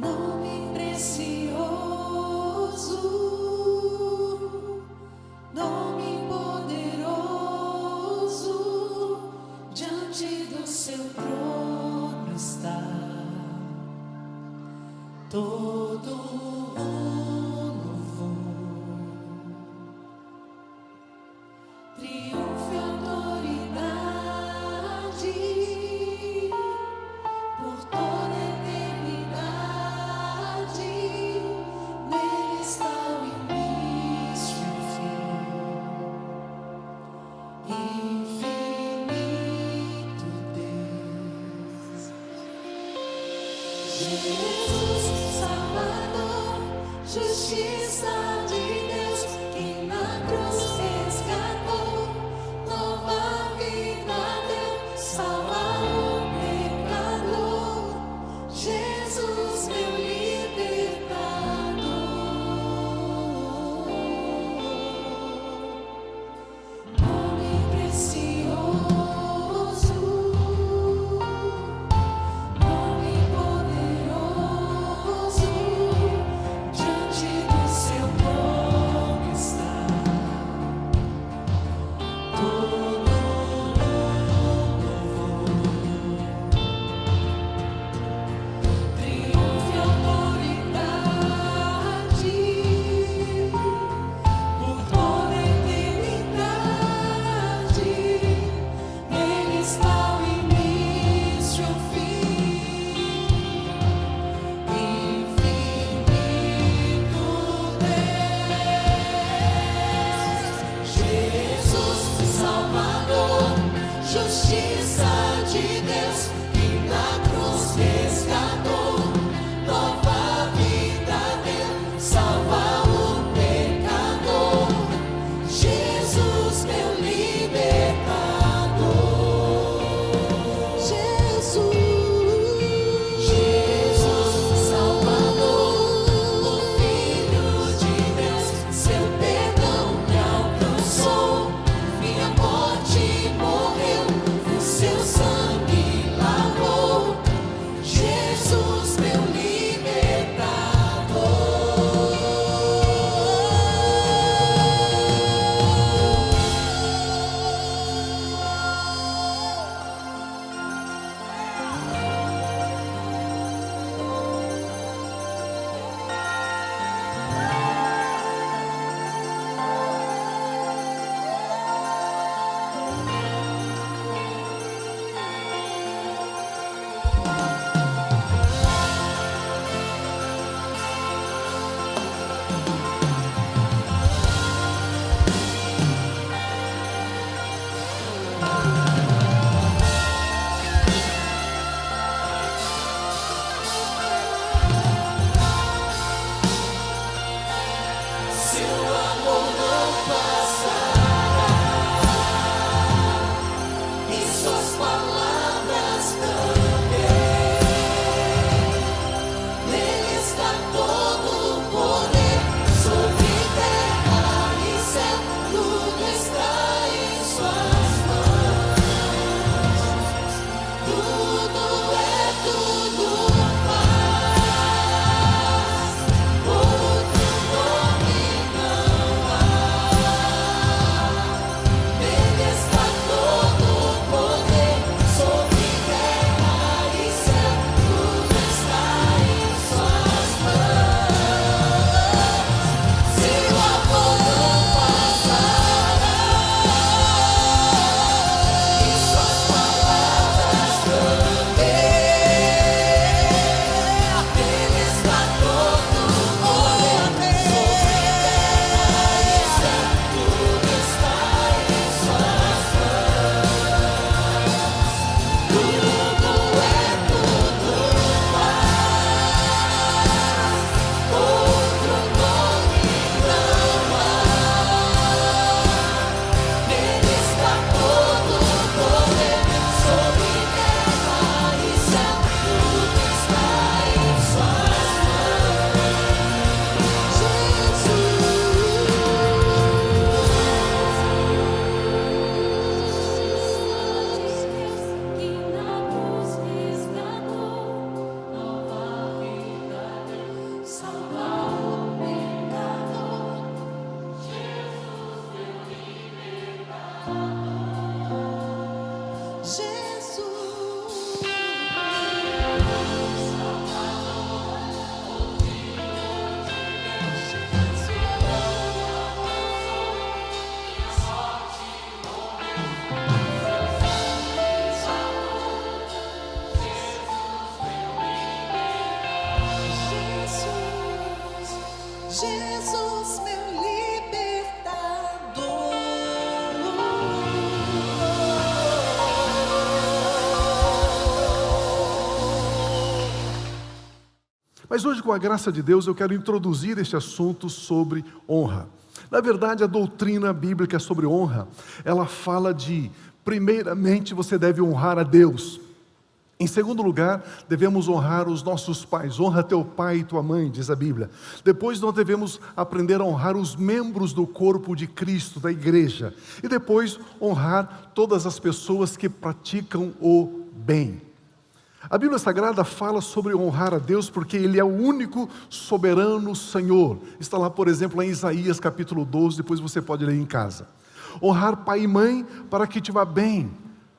Nome precioso, nome poderoso, diante do seu trono está todo o louvor, triunfo e autoridade por toda a eternidade. Nele está o início e o fim, infinito Deus. Jesus, Salvador, justiça de Deus, que na cruz resgatou, nova vida deu, salva o pecador. Jesus, meu libertador. Nome precioso, nome poderoso, diante do seu trono Mas hoje, com a graça de Deus, eu quero introduzir este assunto sobre honra. Na verdade, a doutrina bíblica sobre honra, ela fala de, primeiramente, você deve honrar a Deus. Em segundo lugar, devemos honrar os nossos pais. Honra teu pai e tua mãe, diz a Bíblia. Depois nós devemos aprender a honrar os membros do corpo de Cristo, da igreja. E depois honrar todas as pessoas que praticam o bem. A Bíblia Sagrada fala sobre honrar a Deus porque Ele é o único soberano Senhor. Está lá, por exemplo, em Isaías capítulo 12, depois você pode ler em casa. Honrar pai e mãe para que te vá bem,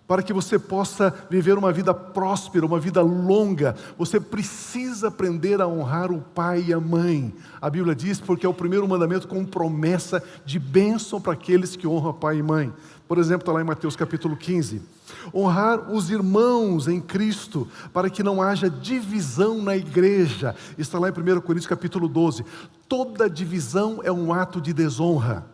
para que você possa viver uma vida próspera, uma vida longa. Você precisa aprender a honrar o pai e a mãe. A Bíblia diz porque é o primeiro mandamento com promessa de bênção para aqueles que honram pai e mãe. Por exemplo, está lá em Mateus capítulo 15. Honrar os irmãos em Cristo, para que não haja divisão na igreja. Está lá em 1 Coríntios capítulo 12. Toda divisão é um ato de desonra.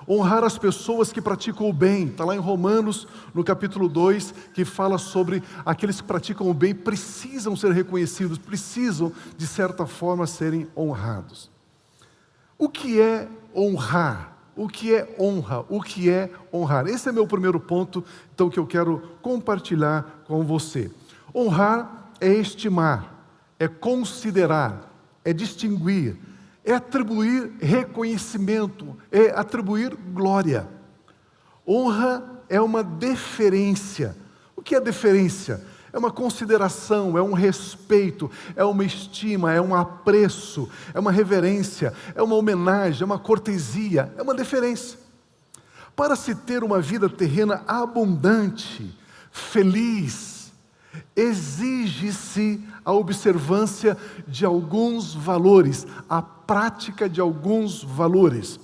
Honrar as pessoas que praticam o bem. Está lá em Romanos, no capítulo 2, que fala sobre aqueles que praticam o bem precisam ser reconhecidos, precisam, de certa forma, serem honrados. O que é honrar? O que é honra? O que é honrar? Esse é meu primeiro ponto, então, que eu quero compartilhar com você. Honrar é estimar, é considerar, é distinguir, é atribuir reconhecimento, é atribuir glória. Honra é uma deferência. O que é deferência? É uma consideração, é um respeito, é uma estima, é um apreço, é uma reverência, é uma homenagem, é uma cortesia, é uma deferência. Para se ter uma vida terrena abundante, feliz, exige-se a observância de alguns valores, a prática de alguns valores.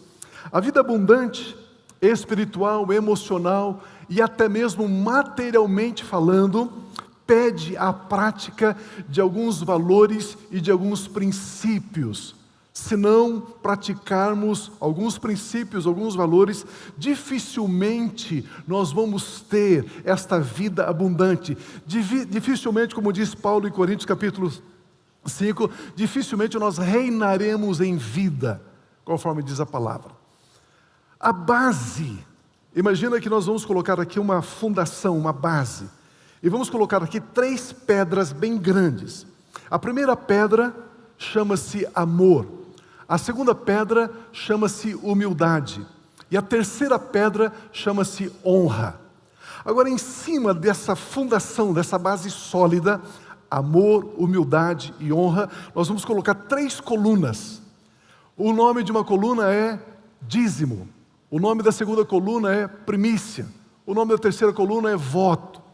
A vida abundante, espiritual, emocional e até mesmo materialmente falando, pede a prática de alguns valores e de alguns princípios. Se não praticarmos alguns princípios, alguns valores, dificilmente nós vamos ter esta vida abundante. Dificilmente, como diz Paulo em Coríntios capítulo 5, dificilmente nós reinaremos em vida, conforme diz a palavra. A base, imagina que nós vamos colocar aqui uma fundação, uma base. E vamos colocar aqui 3 pedras bem grandes. A primeira pedra chama-se amor. A segunda pedra chama-se humildade. E a terceira pedra chama-se honra. Agora, em cima dessa fundação, dessa base sólida, amor, humildade e honra, nós vamos colocar 3 colunas. O nome de uma coluna é dízimo. O nome da segunda coluna é primícia. O nome da terceira coluna é voto.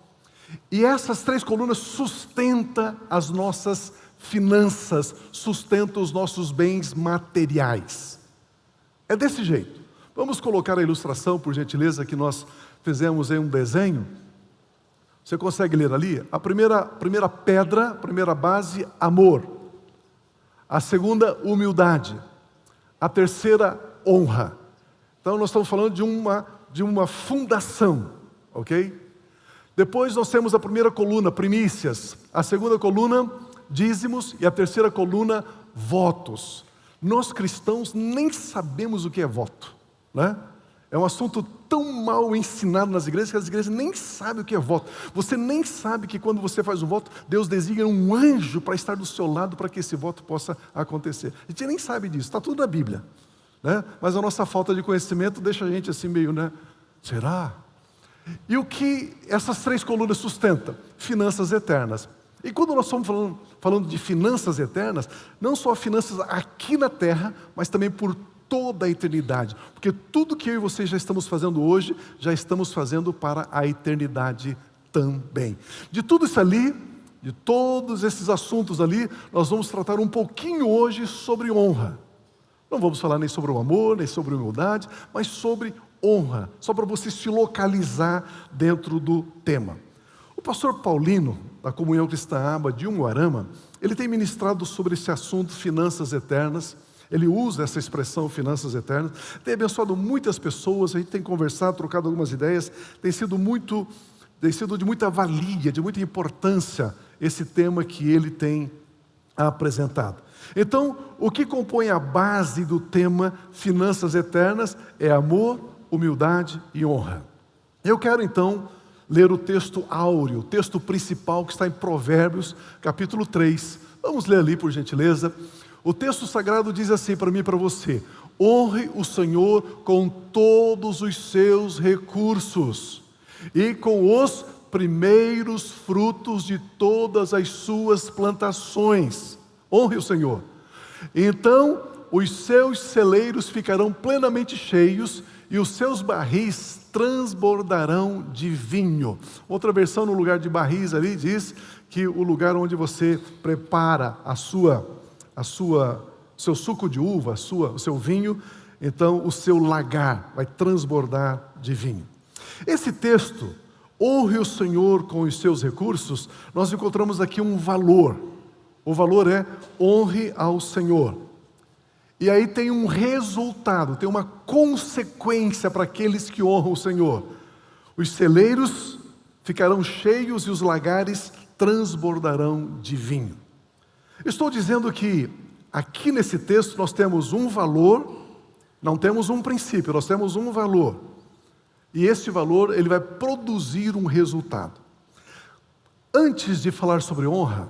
E essas 3 colunas sustentam as nossas finanças, sustentam os nossos bens materiais. É desse jeito. Vamos colocar a ilustração, por gentileza, que nós fizemos em um desenho. Você consegue ler ali? A primeira pedra, a primeira base, amor. A segunda, humildade. A terceira, honra. Então nós estamos falando de uma fundação, ok? Depois nós temos a primeira coluna, primícias. A segunda coluna, dízimos. E a terceira coluna, votos. Nós cristãos nem sabemos o que é voto, né? É um assunto tão mal ensinado nas igrejas que as igrejas nem sabem o que é voto. Você nem sabe que quando você faz um voto, Deus designa um anjo para estar do seu lado para que esse voto possa acontecer. A gente nem sabe disso, está tudo na Bíblia, né? Mas a nossa falta de conhecimento deixa a gente assim meio, né? Será? E o que essas 3 colunas sustentam? Finanças eternas. E quando nós estamos falando de finanças eternas, não só finanças aqui na terra, mas também por toda a eternidade. Porque tudo que eu e você já estamos fazendo hoje, já estamos fazendo para a eternidade também. De tudo isso ali, de todos esses assuntos ali, nós vamos tratar um pouquinho hoje sobre honra. Não vamos falar nem sobre o amor, nem sobre a humildade, mas sobre honra, só para você se localizar dentro do tema. O pastor Paulino, da Comunhão Cristã Aba de Umuarama, ele tem ministrado sobre esse assunto, finanças eternas. Ele usa essa expressão, finanças eternas. Tem abençoado muitas pessoas, a gente tem conversado, trocado algumas ideias. Tem sido de muita valia, de muita importância esse tema que ele tem apresentado. Então, o que compõe a base do tema finanças eternas é amor, humildade e honra. Eu quero então ler o texto áureo, o texto principal que está em Provérbios, capítulo 3. Vamos ler ali, por gentileza. O texto sagrado diz assim para mim e para você: honre o Senhor com todos os seus recursos e com os primeiros frutos de todas as suas plantações. Honre o Senhor. Então os seus celeiros ficarão plenamente cheios e os seus barris transbordarão de vinho. Outra versão, no lugar de barris ali, diz que o lugar onde você prepara seu suco de uva, o seu vinho, então o seu lagar vai transbordar de vinho. Esse texto, honre o Senhor com os seus recursos, nós encontramos aqui um valor. O valor é honre ao Senhor. E aí tem um resultado, tem uma consequência para aqueles que honram o Senhor. Os celeiros ficarão cheios e os lagares transbordarão de vinho. Estou dizendo que aqui nesse texto nós temos um valor, não temos um princípio, nós temos um valor. E esse valor, ele vai produzir um resultado. Antes de falar sobre honra,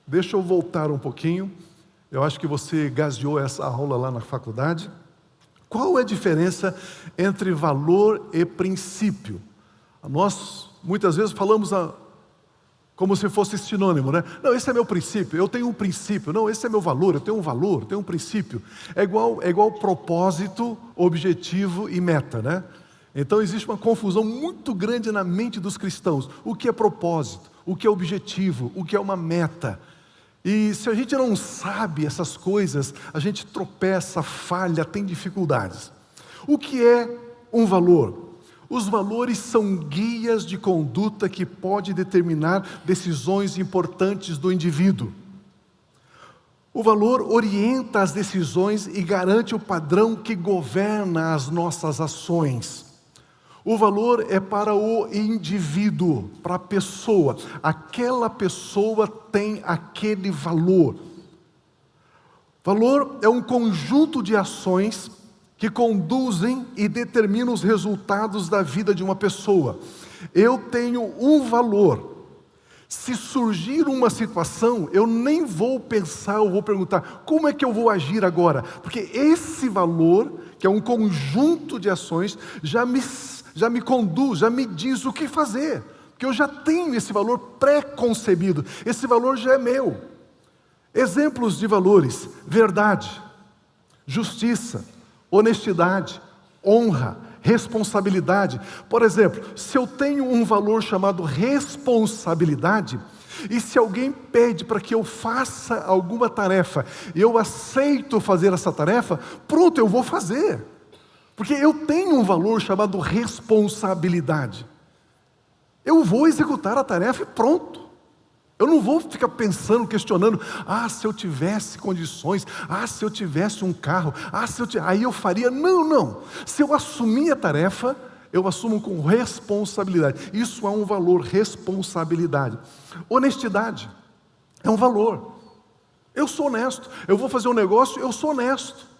deixa eu voltar um pouquinho. Eu acho que você gaseou essa aula lá na faculdade. Qual é a diferença entre valor e princípio? Nós, muitas vezes, falamos como se fosse sinônimo, né? Não, esse é meu princípio, eu tenho um princípio. Não, esse é meu valor, eu tenho um valor, eu tenho um princípio. É igual propósito, objetivo e meta, né? Então existe uma confusão muito grande na mente dos cristãos. O que é propósito? O que é objetivo? O que é uma meta? E se a gente não sabe essas coisas, a gente tropeça, falha, tem dificuldades. O que é um valor? Os valores são guias de conduta que podem determinar decisões importantes do indivíduo. O valor orienta as decisões e garante o padrão que governa as nossas ações. O valor é para o indivíduo, para a pessoa. Aquela pessoa tem aquele valor. Valor é um conjunto de ações que conduzem e determinam os resultados da vida de uma pessoa. Eu tenho um valor. Se surgir uma situação, eu nem vou pensar, eu vou perguntar, como é que eu vou agir agora? Porque esse valor, que é um conjunto de ações, já me conduz, já me diz o que fazer, porque eu já tenho esse valor pré-concebido, esse valor já é meu. Exemplos de valores: verdade, justiça, honestidade, honra, responsabilidade. Por exemplo, se eu tenho um valor chamado responsabilidade, e se alguém pede para que eu faça alguma tarefa, e eu aceito fazer essa tarefa, pronto, eu vou fazer. Porque eu tenho um valor chamado responsabilidade. Eu vou executar a tarefa e pronto. Eu não vou ficar pensando, questionando, se eu tivesse condições, se eu tivesse um carro, aí eu faria. Não. Se eu assumir a tarefa, eu assumo com responsabilidade. Isso é um valor, responsabilidade. Honestidade é um valor. Eu sou honesto. Eu vou fazer um negócio, eu sou honesto.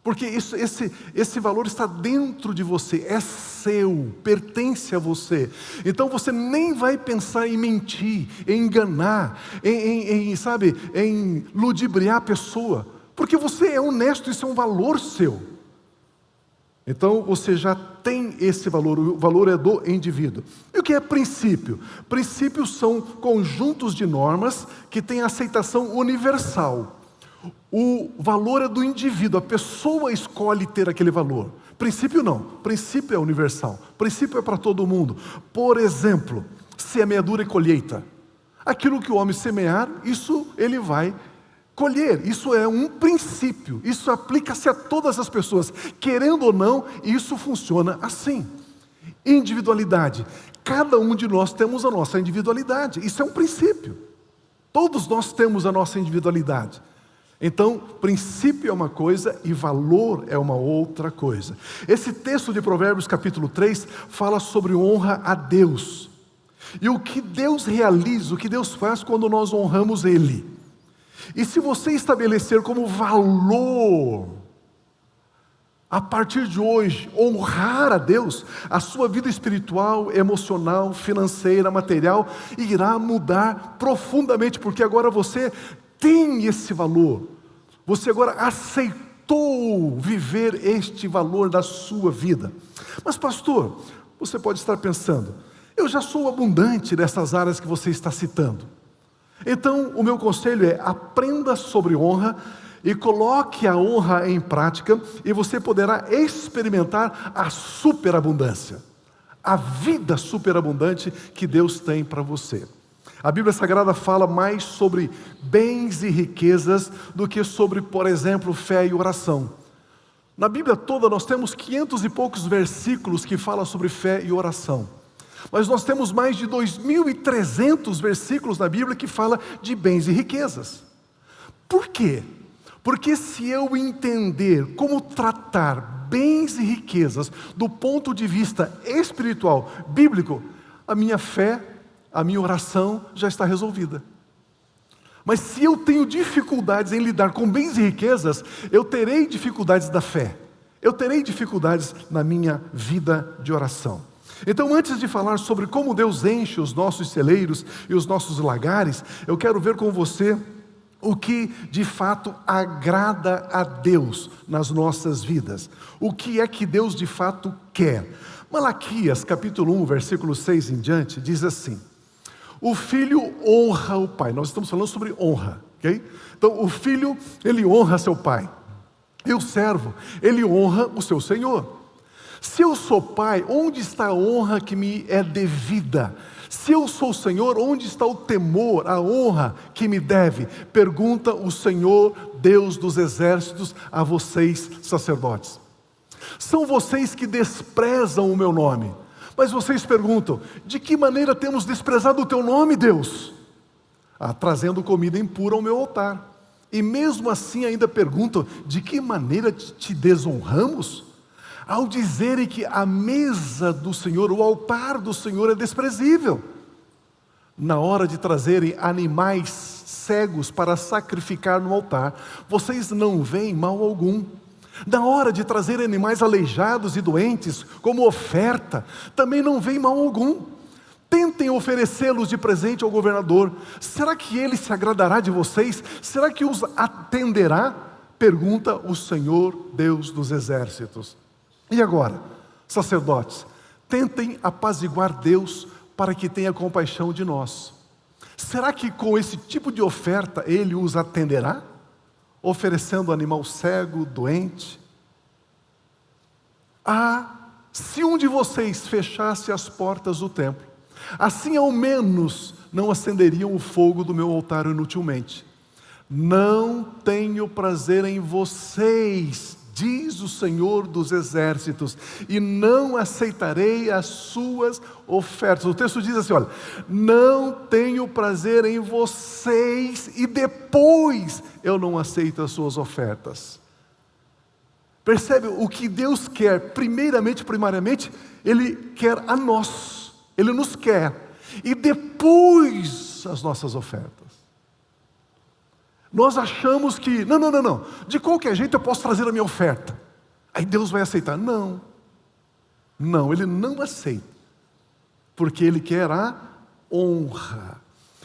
Porque esse valor está dentro de você, é seu, pertence a você. Então você nem vai pensar em mentir, em enganar, em ludibriar a pessoa. Porque você é honesto, isso é um valor seu. Então você já tem esse valor, o valor é do indivíduo. E o que é princípio? Princípios são conjuntos de normas que têm aceitação universal. O valor é do indivíduo, a pessoa escolhe ter aquele valor. Princípio não, princípio é universal, princípio é para todo mundo. Por exemplo, semeadura e colheita. Aquilo que o homem semear, isso ele vai colher. Isso é um princípio, isso aplica-se a todas as pessoas. Querendo ou não, isso funciona assim. Individualidade. Cada um de nós temos a nossa individualidade, isso é um princípio. Todos nós temos a nossa individualidade. Então, princípio é uma coisa e valor é uma outra coisa. Esse texto de Provérbios capítulo 3 fala sobre honra a Deus. E o que Deus realiza, o que Deus faz quando nós honramos Ele. E se você estabelecer como valor, a partir de hoje, honrar a Deus, a sua vida espiritual, emocional, financeira, material, irá mudar profundamente, porque agora você tem esse valor. Você agora aceitou viver este valor da sua vida. Mas pastor, você pode estar pensando, eu já sou abundante nessas áreas que você está citando. Então, o meu conselho é, aprenda sobre honra e coloque a honra em prática e você poderá experimentar a superabundância, a vida superabundante que Deus tem para você. A Bíblia Sagrada fala mais sobre bens e riquezas do que sobre, por exemplo, fé e oração. Na Bíblia toda nós temos 500 e poucos versículos que falam sobre fé e oração. Mas nós temos mais de 2.300 versículos na Bíblia que falam de bens e riquezas. Por quê? Porque se eu entender como tratar bens e riquezas do ponto de vista espiritual, bíblico, a minha fé, a minha oração já está resolvida. Mas se eu tenho dificuldades em lidar com bens e riquezas, eu terei dificuldades da fé. Eu terei dificuldades na minha vida de oração. Então, antes de falar sobre como Deus enche os nossos celeiros e os nossos lagares, eu quero ver com você o que de fato agrada a Deus nas nossas vidas. O que é que Deus de fato quer? Malaquias capítulo 1, versículo 6 em diante, diz assim: o filho honra o pai. Nós estamos falando sobre honra, ok? Então, o filho, ele honra seu pai. E o servo, ele honra o seu senhor. Se eu sou pai, onde está a honra que me é devida? Se eu sou Senhor, onde está o temor, a honra que me deve? Pergunta o Senhor, Deus dos exércitos, a vocês, sacerdotes. São vocês que desprezam o meu nome. Mas vocês perguntam, de que maneira temos desprezado o teu nome, Deus? Trazendo comida impura ao meu altar. E mesmo assim ainda perguntam, de que maneira te desonramos? Ao dizerem que a mesa do Senhor, o altar do Senhor é desprezível. Na hora de trazerem animais cegos para sacrificar no altar, vocês não veem mal algum. Na hora de trazer animais aleijados e doentes como oferta, também não veem mal algum. Tentem oferecê-los de presente ao governador. Será que ele se agradará de vocês? Será que os atenderá? Pergunta o Senhor, Deus dos exércitos. E agora, sacerdotes, tentem apaziguar Deus para que tenha compaixão de nós. Será que com esse tipo de oferta Ele os atenderá? Oferecendo animal cego, doente? Se um de vocês fechasse as portas do templo, assim ao menos não acenderiam o fogo do meu altar inutilmente. Não tenho prazer em vocês, diz o Senhor dos exércitos, e não aceitarei as suas ofertas. O texto diz assim, olha, não tenho prazer em vocês, e depois eu não aceito as suas ofertas. Percebe o que Deus quer, primariamente, Ele quer a nós, Ele nos quer, e depois as nossas ofertas. Nós achamos que, não, de qualquer jeito eu posso trazer a minha oferta, aí Deus vai aceitar. Não, Ele não aceita, porque Ele quer a honra.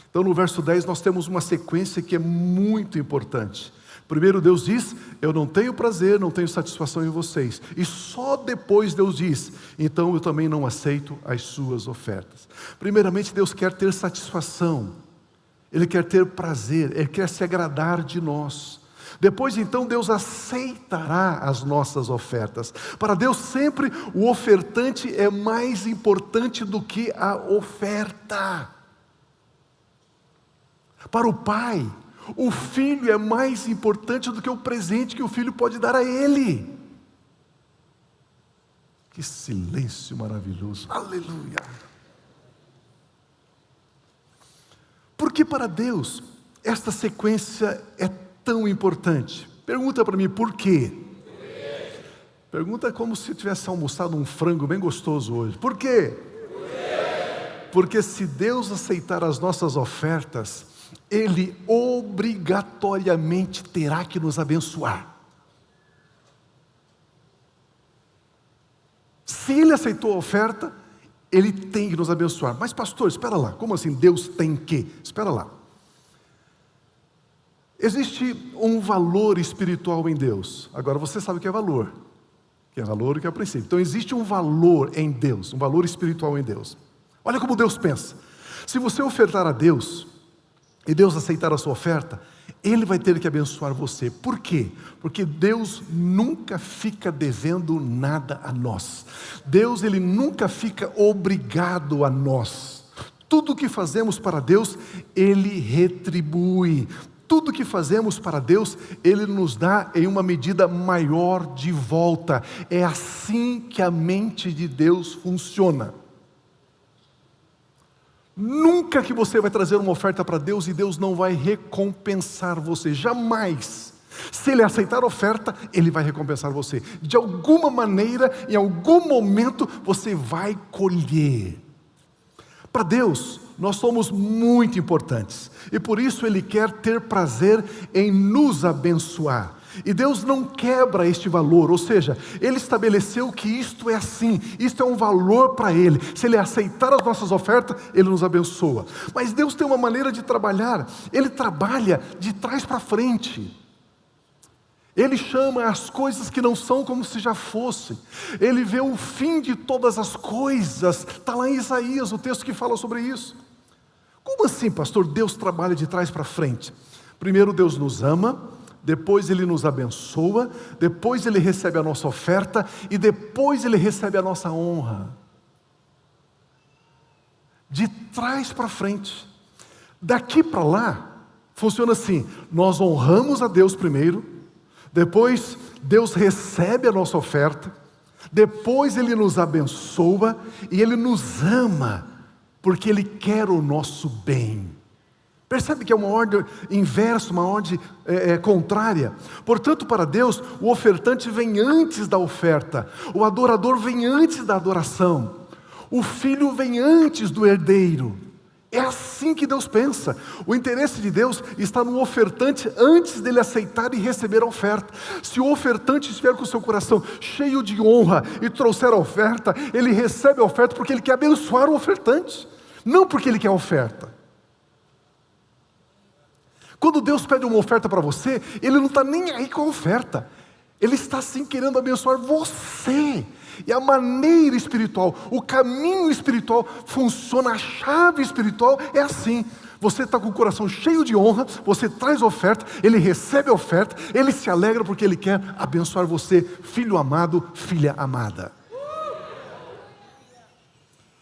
Então no verso 10 nós temos uma sequência que é muito importante. Primeiro Deus diz, eu não tenho prazer, não tenho satisfação em vocês. E só depois Deus diz, então eu também não aceito as suas ofertas. Primeiramente Deus quer ter satisfação. Ele quer ter prazer, Ele quer se agradar de nós. Depois então Deus aceitará as nossas ofertas. Para Deus sempre o ofertante é mais importante do que a oferta. Para o pai, o filho é mais importante do que o presente que o filho pode dar a ele. Que silêncio maravilhoso, aleluia! Porque para Deus, esta sequência é tão importante? Pergunta para mim, por quê? Pergunta como se tivesse almoçado um frango bem gostoso hoje. Por quê? Porque se Deus aceitar as nossas ofertas, Ele obrigatoriamente terá que nos abençoar. Se Ele aceitou a oferta, Ele tem que nos abençoar. Mas pastor, espera lá, como assim Deus tem que? Espera lá. Existe um valor espiritual em Deus. Agora você sabe o que é valor. Que é valor e que é princípio. Então existe um valor em Deus, um valor espiritual em Deus. Olha como Deus pensa. Se você ofertar a Deus, e Deus aceitar a sua oferta, Ele vai ter que abençoar você. Por quê? Porque Deus nunca fica devendo nada a nós. Deus, Ele nunca fica obrigado a nós. Tudo que fazemos para Deus, Ele retribui. Tudo que fazemos para Deus, Ele nos dá em uma medida maior de volta. É assim que a mente de Deus funciona. Nunca que você vai trazer uma oferta para Deus e Deus não vai recompensar você, jamais. Se Ele aceitar a oferta, Ele vai recompensar você. De alguma maneira, em algum momento, você vai colher. Para Deus, nós somos muito importantes. E por isso Ele quer ter prazer em nos abençoar. E Deus não quebra este valor, ou seja, Ele estabeleceu que isto é assim, isto é um valor para Ele. Se Ele aceitar as nossas ofertas, Ele nos abençoa. Mas Deus tem uma maneira de trabalhar, Ele trabalha de trás para frente. Ele chama as coisas que não são como se já fossem. Ele vê o fim de todas as coisas. Está lá em Isaías, o texto que fala sobre isso. Como assim, pastor? Deus trabalha de trás para frente. Primeiro Deus nos ama, depois Ele nos abençoa, depois Ele recebe a nossa oferta e depois Ele recebe a nossa honra. De trás para frente. Daqui para lá, funciona assim: nós honramos a Deus primeiro, depois Deus recebe a nossa oferta, depois Ele nos abençoa e Ele nos ama, porque Ele quer o nosso bem. Percebe que é uma ordem inversa, uma ordem contrária. Portanto, para Deus, o ofertante vem antes da oferta, o adorador vem antes da adoração, o filho vem antes do herdeiro. É assim que Deus pensa. O interesse de Deus está no ofertante antes dele aceitar e receber a oferta. Se o ofertante estiver com o seu coração cheio de honra e trouxer a oferta, ele recebe a oferta porque ele quer abençoar o ofertante, não porque ele quer a oferta. Quando Deus pede uma oferta para você, Ele não está nem aí com a oferta. Ele está sim querendo abençoar você. E a maneira espiritual, o caminho espiritual funciona, a chave espiritual é assim. Você está com o coração cheio de honra, você traz a oferta, Ele recebe a oferta, Ele se alegra porque Ele quer abençoar você, filho amado, filha amada.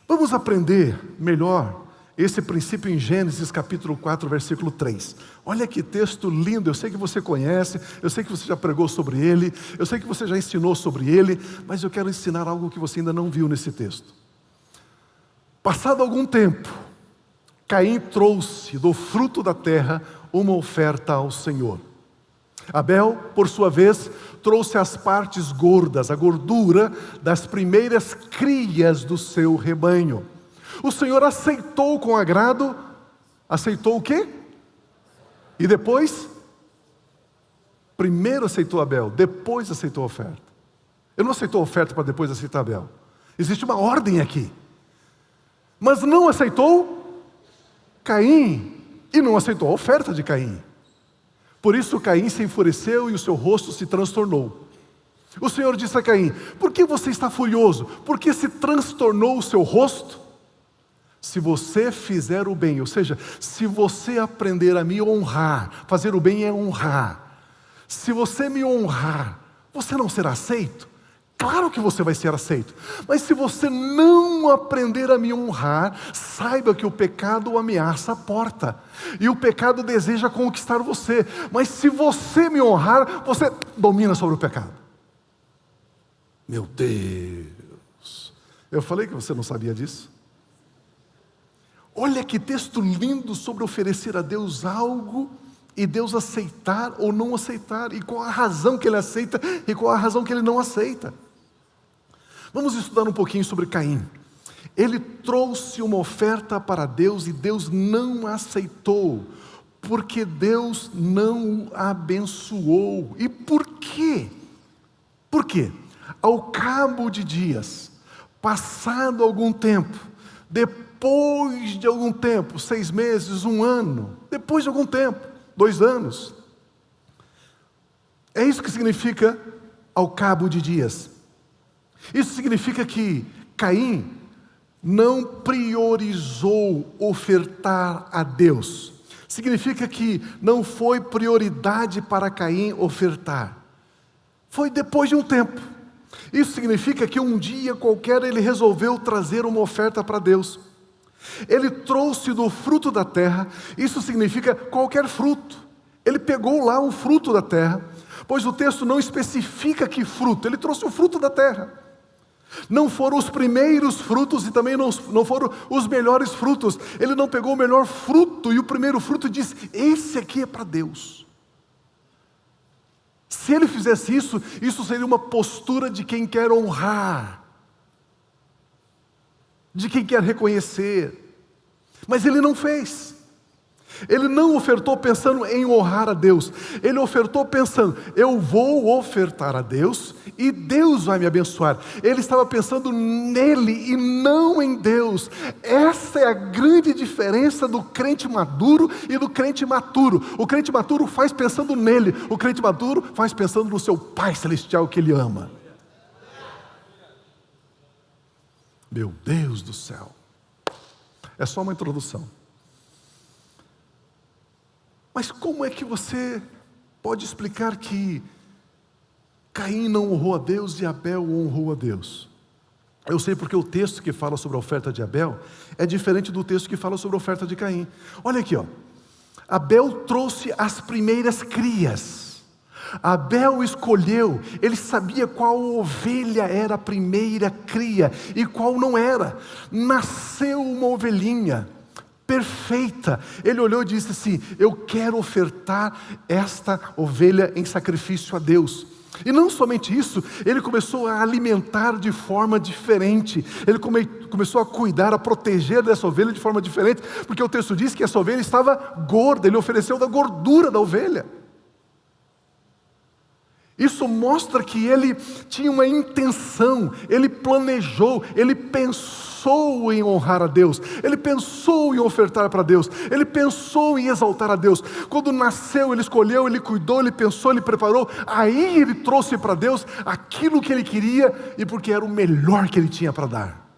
Vamos aprender melhor esse princípio em Gênesis capítulo 4, versículo 3. Olha que texto lindo, eu sei que você conhece, eu sei que você já pregou sobre ele, eu sei que você já ensinou sobre ele, mas eu quero ensinar algo que você ainda não viu nesse texto. Passado algum tempo, Caim trouxe do fruto da terra uma oferta ao Senhor. Abel, por sua vez, trouxe as partes gordas, a gordura das primeiras crias do seu rebanho. O Senhor aceitou com agrado, aceitou o quê? E depois? Primeiro aceitou Abel, depois aceitou a oferta. Ele não aceitou a oferta para depois aceitar Abel. Existe uma ordem aqui. Mas não aceitou Caim, e não aceitou a oferta de Caim. Por isso Caim se enfureceu e o seu rosto se transtornou. O Senhor disse a Caim: por que você está furioso? Por que se transtornou o seu rosto? Se você fizer o bem, ou seja, se você aprender a me honrar, fazer o bem é honrar. Se você me honrar, você não será aceito? Claro que você vai ser aceito. Mas se você não aprender a me honrar, saiba que o pecado ameaça a porta. E o pecado deseja conquistar você. Mas se você me honrar, você domina sobre o pecado. Meu Deus! Eu falei que você não sabia disso? Olha que texto lindo sobre oferecer a Deus algo e Deus aceitar ou não aceitar, e qual a razão que Ele aceita e qual a razão que Ele não aceita. Vamos estudar um pouquinho sobre Caim. Ele trouxe uma oferta para Deus e Deus não aceitou, porque Deus não o abençoou. E por quê? Por quê? Ao cabo de dias, passado algum tempo, depois de algum tempo, 6 meses, 1 ano, depois de algum tempo, 2 anos. É isso que significa ao cabo de dias. Isso significa que Caim não priorizou ofertar a Deus. Significa que não foi prioridade para Caim ofertar. Foi depois de um tempo. Isso significa que um dia qualquer ele resolveu trazer uma oferta para Deus. Ele trouxe do fruto da terra. Isso significa qualquer fruto. Ele pegou lá um fruto da terra, pois o texto não especifica que fruto. Ele trouxe o fruto da terra. Não foram os primeiros frutos e também não foram os melhores frutos. Ele não pegou o melhor fruto e o primeiro fruto e disse: esse aqui é para Deus. Se ele fizesse isso, isso seria uma postura de quem quer honrar, de quem quer reconhecer. Mas ele não fez. Ele não ofertou pensando em honrar a Deus. Ele ofertou pensando: eu vou ofertar a Deus e Deus vai me abençoar. Ele estava pensando nele e não em Deus. Essa é a grande diferença do crente maduro e do crente imaturo. O crente maturo faz pensando nele. O crente maduro faz pensando no seu Pai Celestial que ele ama. Meu Deus do céu. É só uma introdução. Mas como é que você pode explicar que Caim não honrou a Deus e Abel honrou a Deus? Eu sei porque o texto que fala sobre a oferta de Abel é diferente do texto que fala sobre a oferta de Caim. Olha aqui, ó. Abel trouxe as primeiras crias. Abel escolheu, ele sabia qual ovelha era a primeira cria e qual não era. Nasceu uma ovelhinha perfeita. Ele olhou e disse assim: eu quero ofertar esta ovelha em sacrifício a Deus. E não somente isso, ele começou a alimentar de forma diferente. Ele começou a cuidar, a proteger dessa ovelha de forma diferente, porque o texto diz que essa ovelha estava gorda. Ele ofereceu da gordura da ovelha. Isso mostra que ele tinha uma intenção, ele planejou, ele pensou em honrar a Deus, ele pensou em ofertar para Deus, ele pensou em exaltar a Deus. Quando nasceu, ele escolheu, ele cuidou, ele pensou, ele preparou, aí ele trouxe para Deus aquilo que ele queria e porque era o melhor que ele tinha para dar.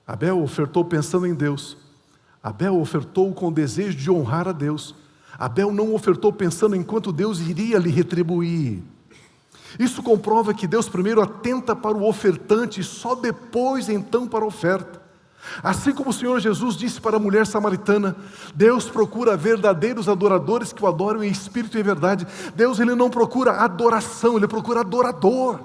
Abel ofertou pensando em Deus, Abel ofertou com o desejo de honrar a Deus. Abel não ofertou pensando em quanto Deus iria lhe retribuir. Isso comprova que Deus primeiro atenta para o ofertante e só depois então para a oferta. Assim como o Senhor Jesus disse para a mulher samaritana: Deus procura verdadeiros adoradores que o adoram em espírito e em verdade. Deus, ele não procura adoração, ele procura adorador.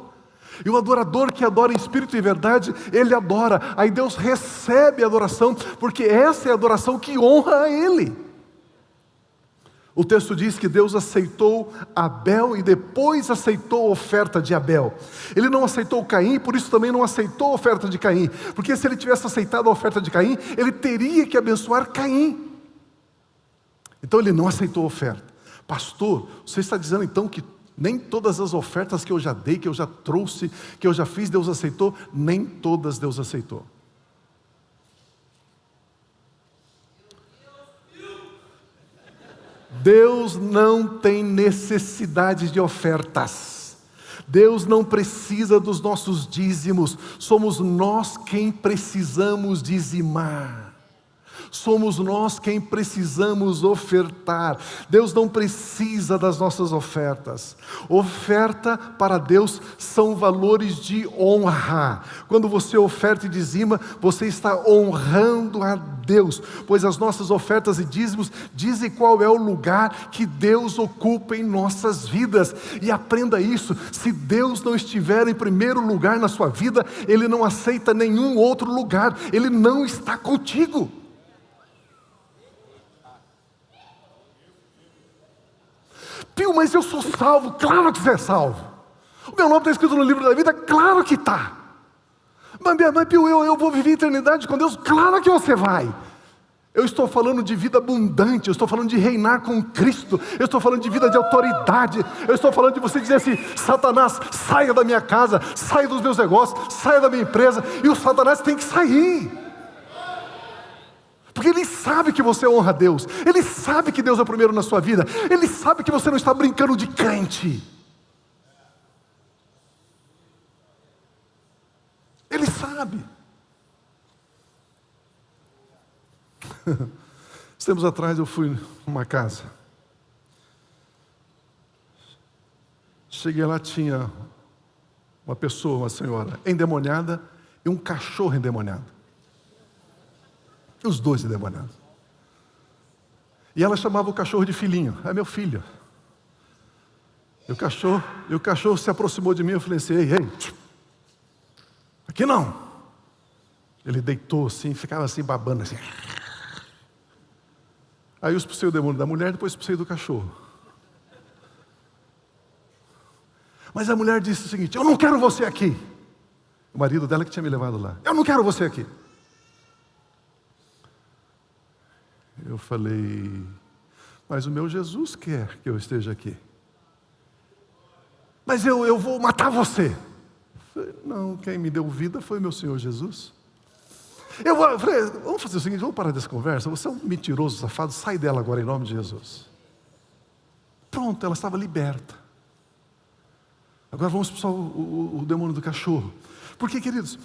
E o adorador que adora em espírito e em verdade, ele adora. Aí Deus recebe a adoração, porque essa é a adoração que honra a ele. O texto diz que Deus aceitou Abel e depois aceitou a oferta de Abel. Ele não aceitou Caim, por isso também não aceitou a oferta de Caim. Porque se ele tivesse aceitado a oferta de Caim, ele teria que abençoar Caim. Então ele não aceitou a oferta. Pastor, você está dizendo então que nem todas as ofertas que eu já dei, que eu já trouxe, que eu já fiz, Deus aceitou? Nem todas Deus aceitou. Deus não tem necessidade de ofertas. Deus não precisa dos nossos dízimos. Somos nós quem precisamos dizimar. Somos nós quem precisamos ofertar. Deus não precisa das nossas ofertas. Oferta para Deus são valores de honra. Quando você oferta e dizima, você está honrando a Deus, pois as nossas ofertas e dízimos dizem qual é o lugar que Deus ocupa em nossas vidas. E aprenda isso: se Deus não estiver em primeiro lugar na sua vida, Ele não aceita nenhum outro lugar. Ele não está contigo. Pio, mas eu sou salvo. Claro que você é salvo. O meu nome está escrito no livro da vida. Claro que está. Mas Pio, eu vou viver a eternidade com Deus. Claro que você vai. Eu estou falando de vida abundante, eu estou falando de reinar com Cristo, eu estou falando de vida de autoridade, eu estou falando de você dizer assim: Satanás, saia da minha casa, saia dos meus negócios, saia da minha empresa, e o Satanás tem que sair. Porque ele sabe que você honra a Deus, ele sabe que Deus é o primeiro na sua vida, ele sabe que você não está brincando de crente. Ele sabe. Tempos atrás eu fui numa casa. Cheguei lá, tinha uma pessoa, uma senhora endemoniada e um cachorro endemoniado. Os dois endemoniados. E ela chamava o cachorro de filhinho. É meu filho. E o cachorro se aproximou de mim. Eu falei assim: ei, aqui não. Ele deitou assim, ficava assim babando assim. Aí eu expulsei o demônio da mulher, depois expulsei do cachorro. Mas a mulher disse o seguinte: eu não quero você aqui. O marido dela que tinha me levado lá: eu não quero você aqui. Eu falei: mas o meu Jesus quer que eu esteja aqui. Mas eu vou matar você. Eu falei: não, quem me deu vida foi meu Senhor Jesus. Eu falei: vamos fazer o seguinte, vamos parar dessa conversa. Você é um mentiroso, safado, sai dela agora em nome de Jesus. Pronto, ela estava liberta. Agora vamos expulsar o demônio do cachorro. Porque, queridos,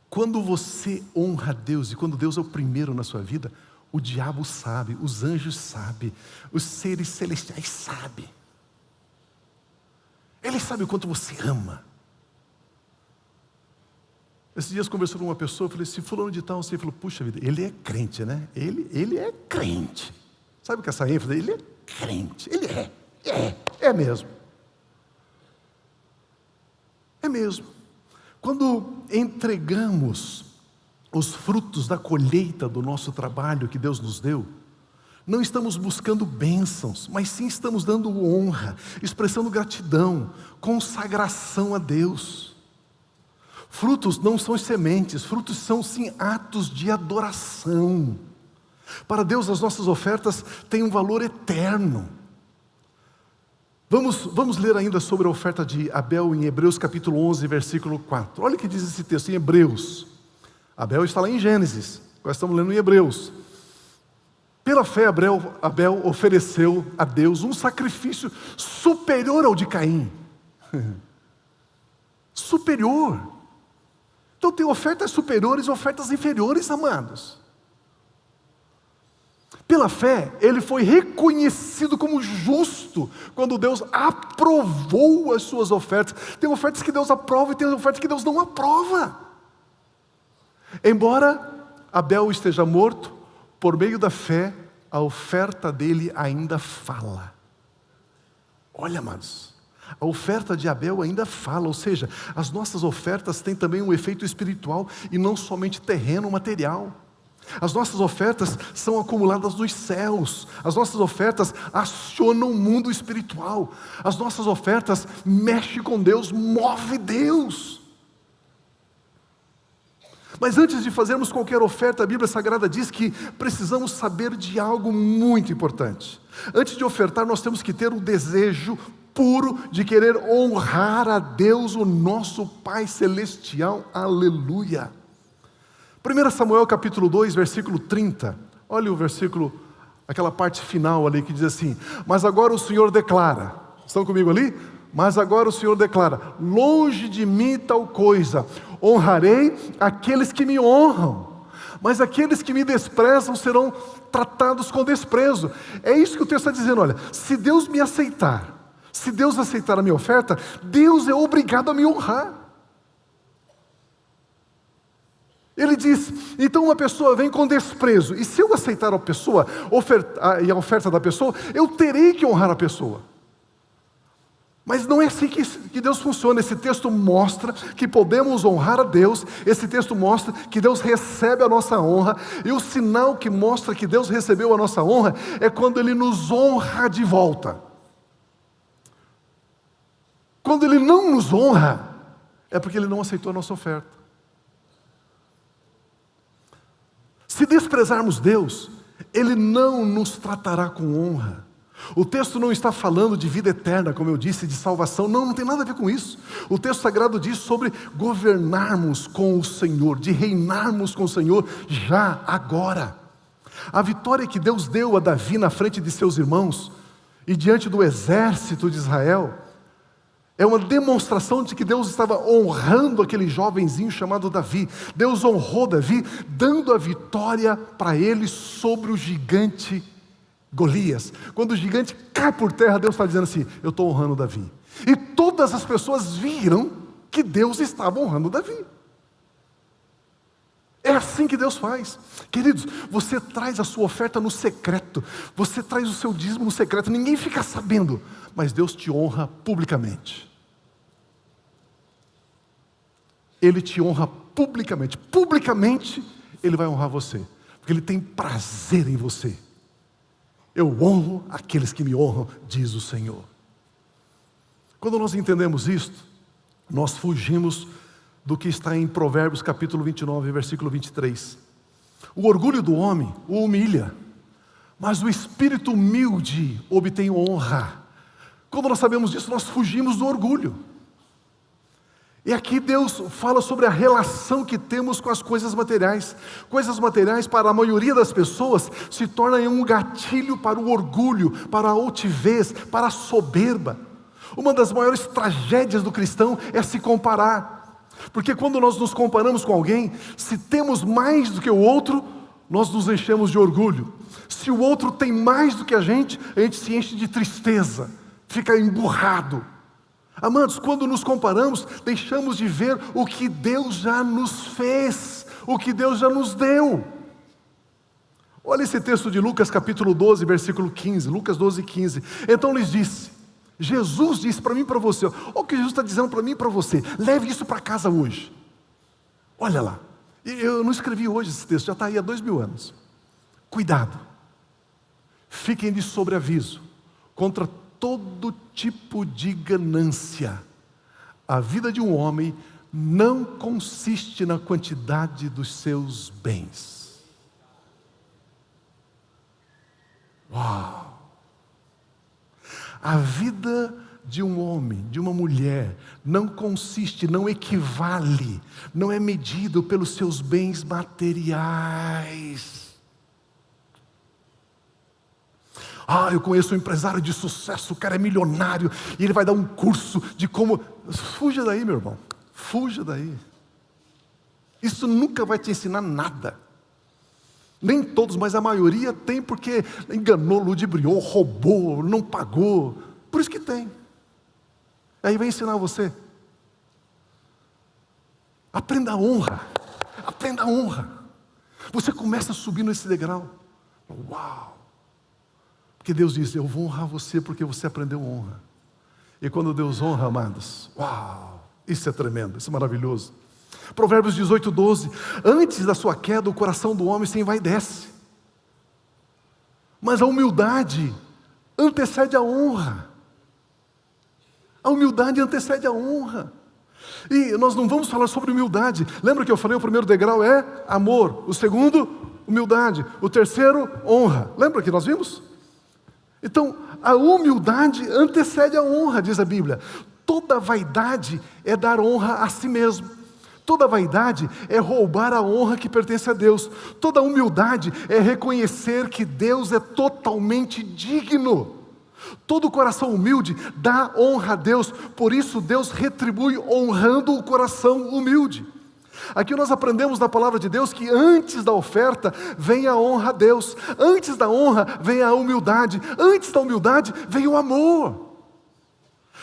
quando você honra a Deus e quando Deus é o primeiro na sua vida, o diabo sabe, os anjos sabem, os seres celestiais sabem. Ele sabe o quanto você ama. Esses dias conversando com uma pessoa, eu falei assim: fulano de tal, você falou: puxa vida, ele é crente, né? Ele é crente. Sabe que essa ênfase? Ele é crente, ele é mesmo. É mesmo. Quando entregamos os frutos da colheita do nosso trabalho que Deus nos deu, não estamos buscando bênçãos, mas sim estamos dando honra, expressando gratidão, consagração a Deus. Frutos não são sementes, frutos são sim atos de adoração. Para Deus as nossas ofertas têm um valor eterno. Vamos ler ainda sobre a oferta de Abel em Hebreus capítulo 11, versículo 4. Olha o que diz esse texto em Hebreus. Abel está lá em Gênesis, agora estamos lendo em Hebreus. Pela fé Abel ofereceu a Deus um sacrifício superior ao de Caim. Superior. Então tem ofertas superiores e ofertas inferiores, amados. Pela fé, ele foi reconhecido como justo quando Deus aprovou as suas ofertas. Tem ofertas que Deus aprova e tem ofertas que Deus não aprova. Embora Abel esteja morto, por meio da fé, a oferta dele ainda fala. Olha, amados, a oferta de Abel ainda fala, ou seja, as nossas ofertas têm também um efeito espiritual e não somente terreno, material. As nossas ofertas são acumuladas nos céus, as nossas ofertas acionam o mundo espiritual, as nossas ofertas mexem com Deus, move Deus. Mas antes de fazermos qualquer oferta, a Bíblia Sagrada diz que precisamos saber de algo muito importante. Antes de ofertar, nós temos que ter um desejo puro de querer honrar a Deus, o nosso Pai Celestial. Aleluia! 1 Samuel capítulo 2, versículo 30. Olha o versículo, aquela parte final ali que diz assim: mas agora o Senhor declara, estão comigo ali? Mas agora o Senhor declara: longe de mim tal coisa, honrarei aqueles que me honram, mas aqueles que me desprezam serão tratados com desprezo. É isso que o texto está dizendo. Olha, se Deus me aceitar, se Deus aceitar a minha oferta, Deus é obrigado a me honrar. Ele diz: então uma pessoa vem com desprezo, e se eu aceitar a pessoa e a oferta da pessoa, eu terei que honrar a pessoa. Mas não é assim que Deus funciona. Esse texto mostra que podemos honrar a Deus. Esse texto mostra que Deus recebe a nossa honra. E o sinal que mostra que Deus recebeu a nossa honra é quando Ele nos honra de volta. Quando Ele não nos honra, é porque Ele não aceitou a nossa oferta. Se desprezarmos Deus, Ele não nos tratará com honra. O texto não está falando de vida eterna, como eu disse, de salvação. Não, não tem nada a ver com isso. O texto sagrado diz sobre governarmos com o Senhor, de reinarmos com o Senhor já, agora. A vitória que Deus deu a Davi na frente de seus irmãos e diante do exército de Israel é uma demonstração de que Deus estava honrando aquele jovenzinho chamado Davi. Deus honrou Davi, dando a vitória para ele sobre o gigante Golias. Quando o gigante cai por terra, Deus está dizendo assim: eu estou honrando Davi. E todas as pessoas viram que Deus estava honrando Davi. É assim que Deus faz. Queridos, você traz a sua oferta no secreto, você traz o seu dízimo no secreto, ninguém fica sabendo, mas Deus te honra publicamente. Ele te honra publicamente. Publicamente, Ele vai honrar você, porque Ele tem prazer em você. Eu honro aqueles que me honram, diz o Senhor. Quando nós entendemos isto, nós fugimos do que está em Provérbios capítulo 29, versículo 23. O orgulho do homem o humilha, mas o espírito humilde obtém honra. Quando nós sabemos disso, nós fugimos do orgulho. E aqui Deus fala sobre a relação que temos com as coisas materiais. Coisas materiais, para a maioria das pessoas, se tornam um gatilho para o orgulho, para a altivez, para a soberba. Uma das maiores tragédias do cristão é se comparar. Porque quando nós nos comparamos com alguém, se temos mais do que o outro, nós nos enchemos de orgulho. Se o outro tem mais do que a gente se enche de tristeza, fica emburrado. Amados, quando nos comparamos, deixamos de ver o que Deus já nos fez, o que Deus já nos deu. Olha esse texto de Lucas capítulo 12, versículo 15, Lucas 12, 15. Então lhes disse, Jesus disse para mim e para você, olha o que Jesus está dizendo para mim e para você, leve isso para casa hoje. Olha lá, eu não escrevi hoje esse texto, já está aí há 2000 anos. Cuidado, fiquem de sobreaviso contra todo tipo de ganância. A vida de um homem não consiste na quantidade dos seus bens. Uau! A vida de um homem, de uma mulher, não consiste, não equivale, não é medido pelos seus bens materiais. Eu conheço um empresário de sucesso, o cara é milionário, e ele vai dar um curso de como... Fuja daí, meu irmão, fuja daí. Isso nunca vai te ensinar nada. Nem todos, mas a maioria tem porque enganou, ludibriou, roubou, não pagou. Por isso que tem. Aí vai ensinar você. Aprenda a honra. Aprenda a honra. Você começa a subir nesse degrau. Uau! Porque Deus diz, eu vou honrar você porque você aprendeu honra. E quando Deus honra, amados, uau, isso é tremendo, isso é maravilhoso. Provérbios 18, 12, antes da sua queda o coração do homem se envaidece, mas a humildade antecede a honra. A humildade antecede a honra. E nós não vamos falar sobre humildade. Lembra que eu falei, o primeiro degrau é amor, o segundo, humildade, o terceiro, honra. Lembra que nós vimos? Então, a humildade antecede a honra, diz a Bíblia. Toda vaidade é dar honra a si mesmo. Toda vaidade é roubar a honra que pertence a Deus. Toda humildade é reconhecer que Deus é totalmente digno. Todo coração humilde dá honra a Deus, por isso Deus retribui honrando o coração humilde. Aqui nós aprendemos na palavra de Deus que antes da oferta vem a honra a Deus, antes da honra vem a humildade, antes da humildade vem o amor.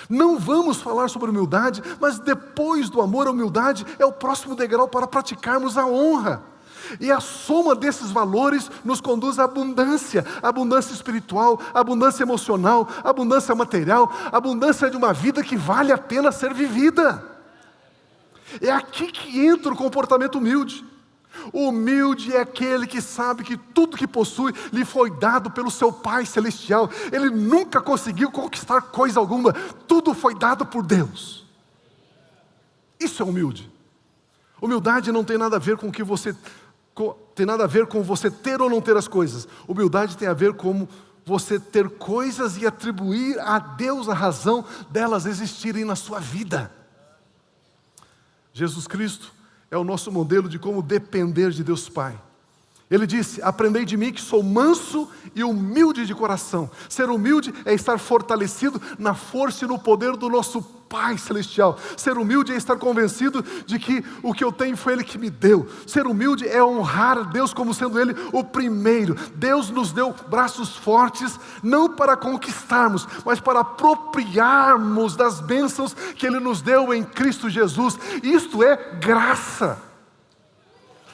Não vamos falar sobre humildade, mas depois do amor, a humildade é o próximo degrau para praticarmos a honra. E a soma desses valores nos conduz à abundância espiritual, abundância emocional, abundância material, abundância de uma vida que vale a pena ser vivida. É aqui que entra o comportamento humilde. O humilde é aquele que sabe que tudo que possui lhe foi dado pelo seu Pai Celestial. Ele nunca conseguiu conquistar coisa alguma, tudo foi dado por Deus. Isso é humilde. Humildade não tem nada a ver com o que você tem nada a ver com você ter ou não ter as coisas. Humildade tem a ver com você ter coisas e atribuir a Deus a razão delas existirem na sua vida. Jesus Cristo é o nosso modelo de como depender de Deus Pai. Ele disse: aprendei de mim que sou manso e humilde de coração. Ser humilde é estar fortalecido na força e no poder do nosso Pai Celestial. Ser humilde é estar convencido de que o que eu tenho foi Ele que me deu. Ser humilde é honrar Deus como sendo Ele o primeiro. Deus nos deu braços fortes, não para conquistarmos, mas para apropriarmos das bênçãos que Ele nos deu em Cristo Jesus. Isto é graça.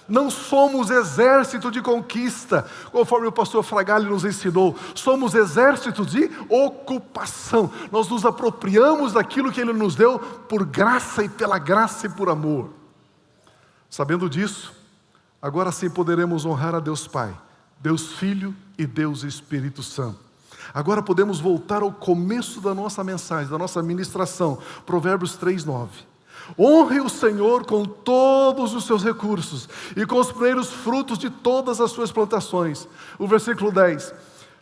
Não somos exército de conquista, conforme o pastor Fragali nos ensinou. Somos exército de ocupação. Nós nos apropriamos daquilo que Ele nos deu por graça e pela graça e por amor. Sabendo disso, agora sim poderemos honrar a Deus Pai, Deus Filho e Deus Espírito Santo. Agora podemos voltar ao começo da nossa mensagem, da nossa ministração, Provérbios 3:9. Honre o Senhor com todos os seus recursos e com os primeiros frutos de todas as suas plantações. O versículo 10.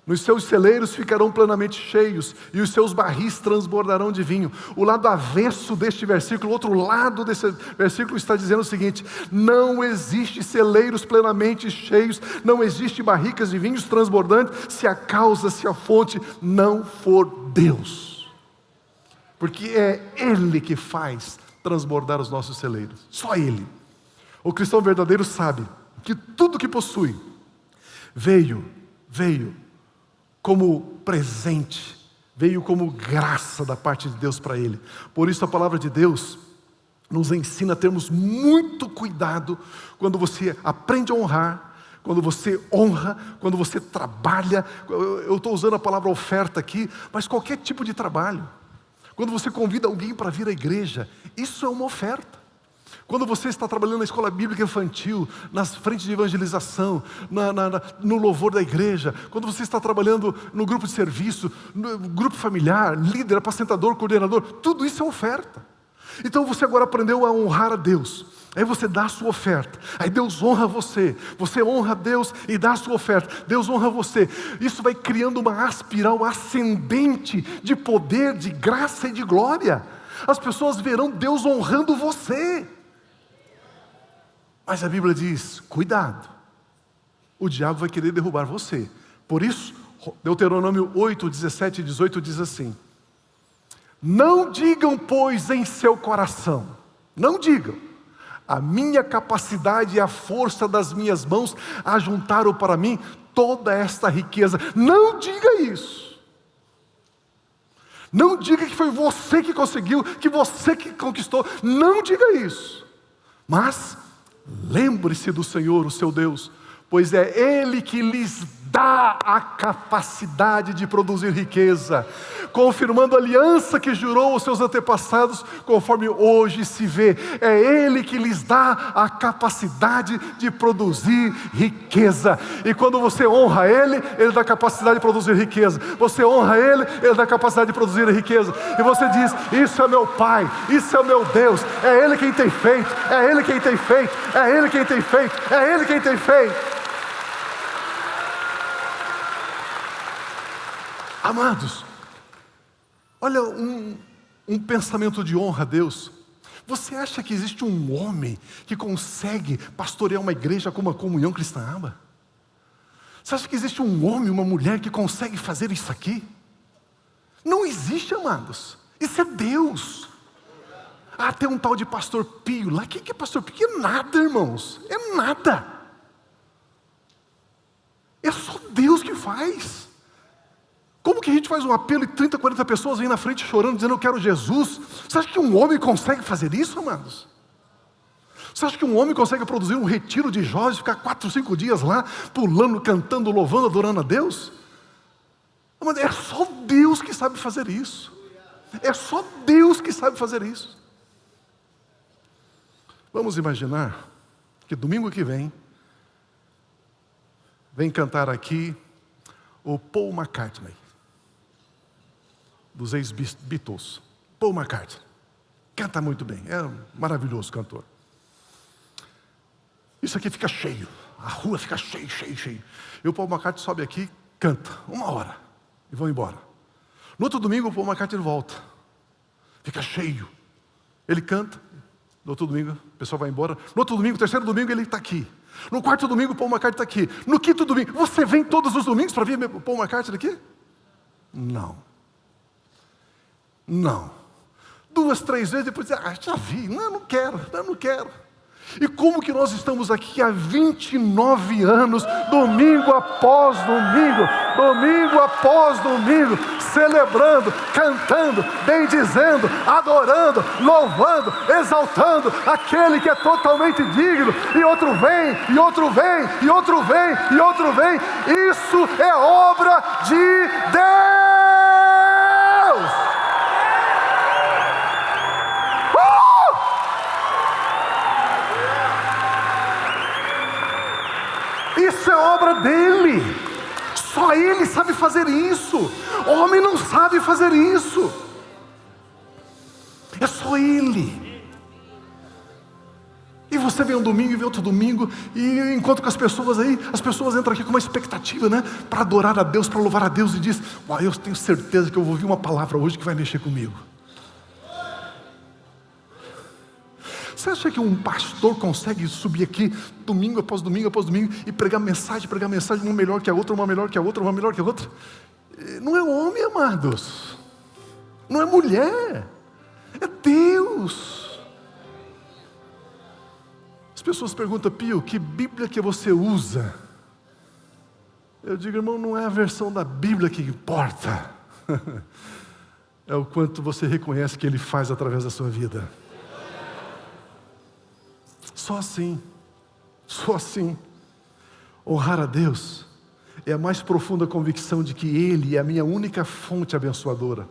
Nos seus celeiros ficarão plenamente cheios e os seus barris transbordarão de vinho. O lado avesso deste versículo, o outro lado desse versículo está dizendo o seguinte: não existe celeiros plenamente cheios, não existe barricas de vinhos transbordantes se a causa, se a fonte não for Deus. Porque é Ele que faz transbordar os nossos celeiros, só Ele. O cristão verdadeiro sabe que tudo que possui veio como presente, veio como graça da parte de Deus para ele. Por isso a palavra de Deus nos ensina a termos muito cuidado quando você aprende a honrar, quando você honra, quando você trabalha. Eu estou usando a palavra oferta aqui, mas qualquer tipo de trabalho. Quando você convida alguém para vir à igreja, isso é uma oferta. Quando você está trabalhando na escola bíblica infantil, nas frentes de evangelização, no louvor da igreja, quando você está trabalhando no grupo de serviço, no grupo familiar, líder, apacentador, coordenador, tudo isso é oferta. Então você agora aprendeu a honrar a Deus. Aí você dá a sua oferta. Aí Deus honra você. Você honra a Deus e dá a sua oferta. Deus honra você. Isso vai criando uma espiral ascendente de poder, de graça e de glória. As pessoas verão Deus honrando você. Mas a Bíblia diz: cuidado, o diabo vai querer derrubar você. Por isso, Deuteronômio 8, 17 e 18 diz assim: não digam, pois, em seu coração, não digam, a minha capacidade e a força das minhas mãos ajuntaram para mim toda esta riqueza. Não diga isso. Não diga que foi você que conseguiu, que você que conquistou. Não diga isso. Mas lembre-se do Senhor, o seu Deus, pois é Ele que lhes dá a capacidade de produzir riqueza, confirmando a aliança que jurou aos seus antepassados, conforme hoje se vê. É Ele que lhes dá a capacidade de produzir riqueza. E quando você honra Ele, Ele dá a capacidade de produzir riqueza. Você honra Ele, Ele dá a capacidade de produzir riqueza. E você diz: isso é meu Pai, isso é o meu Deus, é Ele quem tem feito, é Ele quem tem feito, é Ele quem tem feito, é Ele quem tem feito. Amados, olha um pensamento de honra a Deus. Você acha que existe um homem que consegue pastorear uma igreja com uma comunhão cristã aba? Você acha que existe um homem, uma mulher que consegue fazer isso aqui? Não existe, amados. Isso é Deus. Ah, tem um tal de pastor Pio lá. O que é pastor Pio? É nada, irmãos. É nada. É só Deus que faz. Como que a gente faz um apelo e 30, 40 pessoas vêm na frente chorando, dizendo eu quero Jesus? Você acha que um homem consegue fazer isso, amados? Você acha que um homem consegue produzir um retiro de jovens, ficar 4, 5 dias lá, pulando, cantando, louvando, adorando a Deus? É só Deus que sabe fazer isso. É só Deus que sabe fazer isso. Vamos imaginar que domingo que vem cantar aqui o Paul McCartney, dos ex-Beatles. Paul McCartney canta muito bem, é um maravilhoso cantor. Isso aqui fica cheio. a rua fica cheia. E o Paul McCartney sobe aqui, canta, 1 hora, e vão embora. No outro domingo, o Paul McCartney volta, fica cheio. Ele canta, no outro domingo, o pessoal vai embora. No outro domingo, 3º domingo, ele está aqui. No 4º domingo, o Paul McCartney está aqui. No 5º domingo, você vem todos os domingos para ver o Paul McCartney aqui? Não. 2, 3 vezes, depois diz, já vi, não quero. E como que nós estamos aqui há 29 anos, domingo após domingo, celebrando, cantando, bendizendo, adorando, louvando, exaltando aquele que é totalmente digno, e outro vem. Isso é obra de Deus! Isso é obra dele. Só ele sabe fazer isso. Homem não sabe fazer isso. É só ele. E você vem um domingo e vem outro domingo, e encontro com as pessoas aí, as pessoas entram aqui com uma expectativa, né? Para adorar a Deus, para louvar a Deus, e diz, eu tenho certeza que eu vou ouvir uma palavra hoje que vai mexer comigo. Você acha que um pastor consegue subir aqui domingo após domingo e pregar mensagem, uma melhor que a outra? Não é homem, amados. Não é mulher. É Deus. As pessoas perguntam, Pio, que Bíblia que você usa? Eu digo, irmão, não é a versão da Bíblia que importa. É o quanto você reconhece que Ele faz através da sua vida. Só assim. Honrar a Deus é a mais profunda convicção de que Ele é a minha única fonte abençoadora.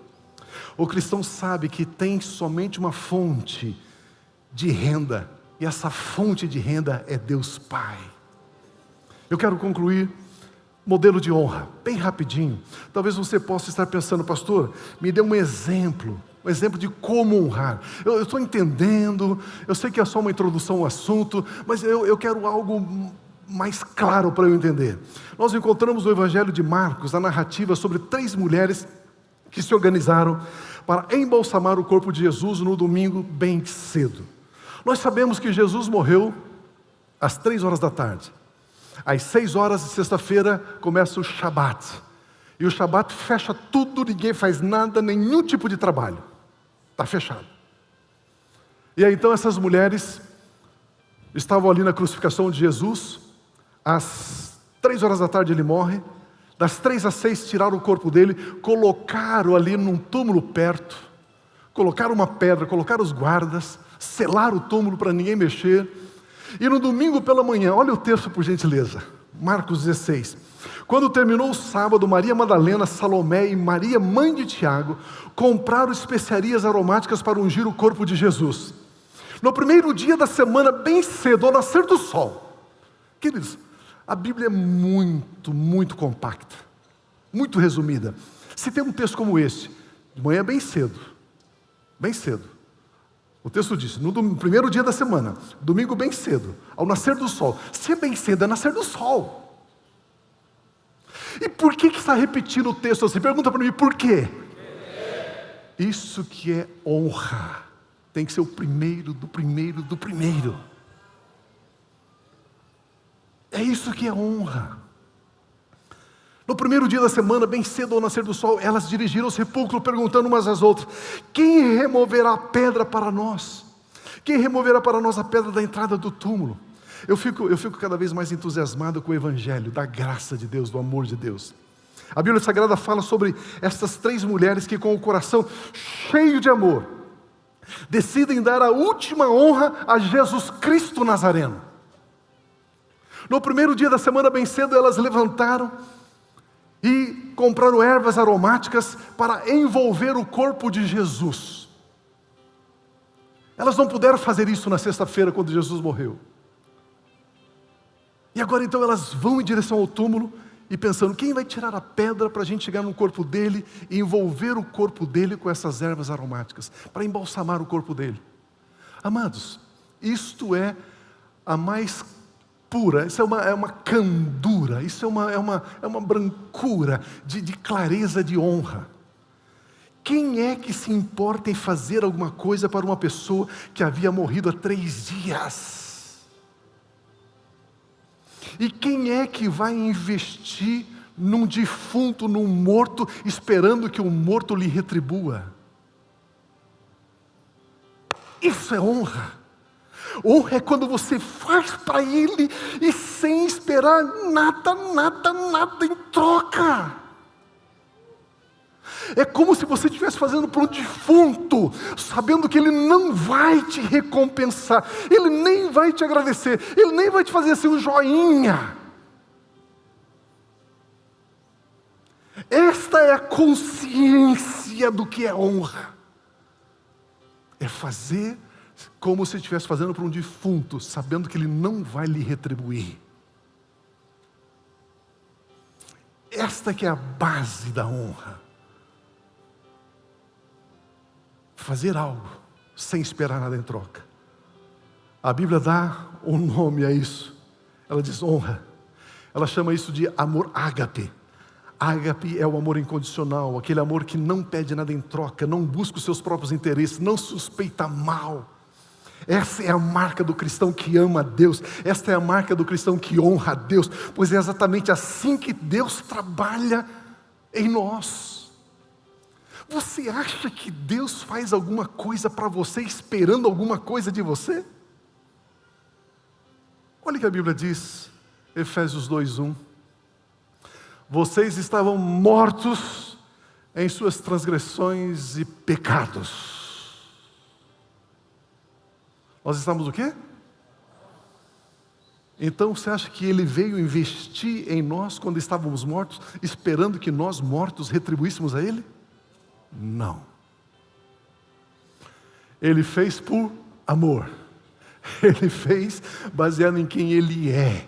O cristão sabe que tem somente uma fonte de renda, e essa fonte de renda é Deus Pai. Eu quero concluir, modelo de honra, bem rapidinho. Talvez você possa estar pensando, pastor, me dê um exemplo de como honrar. Eu estou entendendo, eu sei que é só uma introdução ao assunto, mas eu quero algo mais claro para eu entender. Nós encontramos no Evangelho de Marcos a narrativa sobre 3 mulheres que se organizaram para embalsamar o corpo de Jesus no domingo bem cedo. Nós sabemos que Jesus morreu às 3 horas da tarde. Às 6 horas de sexta-feira começa o Shabat. E o Shabat fecha tudo, ninguém faz nada, nenhum tipo de trabalho. Está fechado. E aí então essas mulheres estavam ali na crucificação de Jesus. Às 3 horas da tarde ele morre. Das 3 às 6 tiraram o corpo dele, colocaram ali num túmulo perto, colocaram uma pedra, colocaram os guardas, selaram o túmulo para ninguém mexer. E no domingo pela manhã, olha o texto por gentileza, Marcos 16. Quando terminou o sábado, Maria Madalena, Salomé e Maria, mãe de Tiago, compraram especiarias aromáticas para ungir o corpo de Jesus. No primeiro dia da semana, bem cedo, ao nascer do sol. Queridos, a Bíblia é muito compacta, muito resumida. Se tem um texto como esse, de manhã bem cedo, o texto diz, no primeiro dia da semana, domingo bem cedo, ao nascer do sol. Se é bem cedo, é nascer do sol. E por que está repetindo o texto assim? Pergunta para mim, por quê? Isso que é honra. Tem que ser o primeiro do primeiro. É isso que é honra. No primeiro dia da semana, bem cedo ao nascer do sol, elas dirigiram ao sepulcro perguntando umas às outras, quem removerá a pedra para nós? Quem removerá para nós a pedra da entrada do túmulo? Eu fico cada vez mais entusiasmado com o Evangelho, da graça de Deus, do amor de Deus. A Bíblia Sagrada fala sobre essas 3 mulheres que com o coração cheio de amor, decidem dar a última honra a Jesus Cristo Nazareno. No primeiro dia da semana bem cedo elas levantaram e compraram ervas aromáticas para envolver o corpo de Jesus. Elas não puderam fazer isso na sexta-feira quando Jesus morreu. E agora então elas vão em direção ao túmulo e pensando, quem vai tirar a pedra para a gente chegar no corpo dele e envolver o corpo dele com essas ervas aromáticas, para embalsamar o corpo dele. Amados, isto é a mais pura, isso é uma candura, isso é uma brancura de clareza, de honra. Quem é que se importa em fazer alguma coisa para uma pessoa que havia morrido há 3 dias? E quem é que vai investir num defunto, num morto, esperando que o morto lhe retribua? Isso é honra. Honra é quando você faz para Ele e sem esperar nada em troca. É como se você estivesse fazendo para um defunto, sabendo que ele não vai te recompensar, ele nem vai te agradecer, ele nem vai te fazer assim um joinha. Esta é a consciência do que é honra. É fazer como se estivesse fazendo para um defunto, sabendo que ele não vai lhe retribuir. Esta que é a base da honra. Fazer algo sem esperar nada em troca. A Bíblia dá um nome a isso. Ela diz honra. Ela chama isso de amor ágape. Ágape é o amor incondicional, aquele amor que não pede nada em troca, não busca os seus próprios interesses, não suspeita mal. Essa é a marca do cristão que ama a Deus. Esta é a marca do cristão que honra a Deus, pois é exatamente assim que Deus trabalha em nós. Você acha que Deus faz alguma coisa para você esperando alguma coisa de você? Olha o que a Bíblia diz, Efésios 2:1. Vocês estavam mortos em suas transgressões e pecados. Nós estávamos o quê? Então você acha que Ele veio investir em nós quando estávamos mortos, esperando que nós mortos retribuíssemos a Ele? Não. Ele fez por amor. Ele fez baseado em quem Ele é.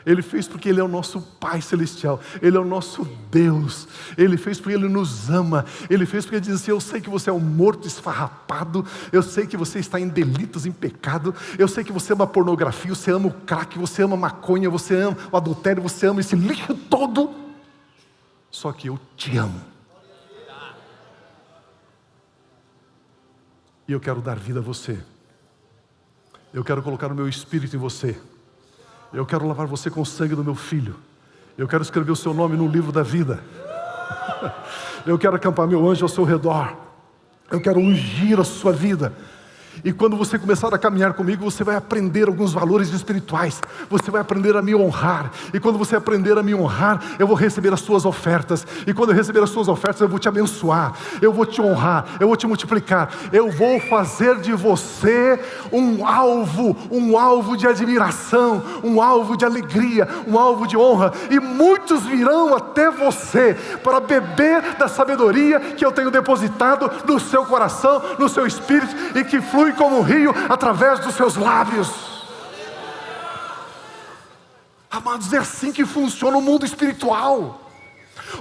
Ele fez porque Ele é o nosso Pai Celestial. Ele é o nosso Deus. Ele fez porque Ele nos ama. Ele fez porque Ele diz assim: eu sei que você é um morto esfarrapado. Eu sei que você está em delitos, em pecado. Eu sei que você ama pornografia, você ama o crack, você ama a maconha, você ama o adultério, você ama esse lixo todo. Só que eu te amo. E eu quero dar vida a você. Eu quero colocar o meu espírito em você. Eu quero lavar você com o sangue do meu filho. Eu quero escrever o seu nome no livro da vida. Eu quero acampar meu anjo ao seu redor. Eu quero ungir a sua vida. E quando você começar a caminhar comigo, você vai aprender alguns valores espirituais. Você vai aprender a me honrar. E quando você aprender a me honrar, eu vou receber as suas ofertas. E quando eu receber as suas ofertas, eu vou te abençoar. Eu vou te honrar. Eu vou te multiplicar. Eu vou fazer de você um alvo de admiração, um alvo de alegria, um alvo de honra. E muitos virão até você para beber da sabedoria que eu tenho depositado no seu coração, no seu espírito, e que flui como um rio através dos seus lábios. Amados, é assim que funciona o mundo espiritual.